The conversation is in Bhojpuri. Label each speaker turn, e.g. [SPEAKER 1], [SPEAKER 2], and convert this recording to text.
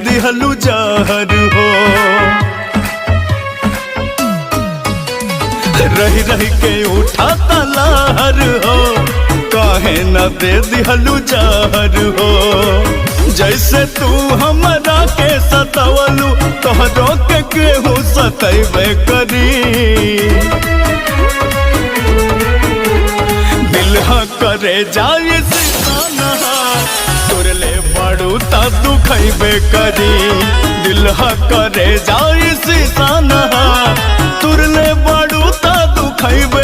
[SPEAKER 1] दिहलू जहर हो। रही रही के उठा तलहर हो, काहे न दे दिहलू जहर हो। जैसे तू हमरा के सतवलू तोहरो के केहू सतैबे करी। दिलहा करे जाए सिताना तुरले बड़ू ता दुखैबे करी। दिलहा करे जाए सिताना तुरले बड़ू ता दुखैबे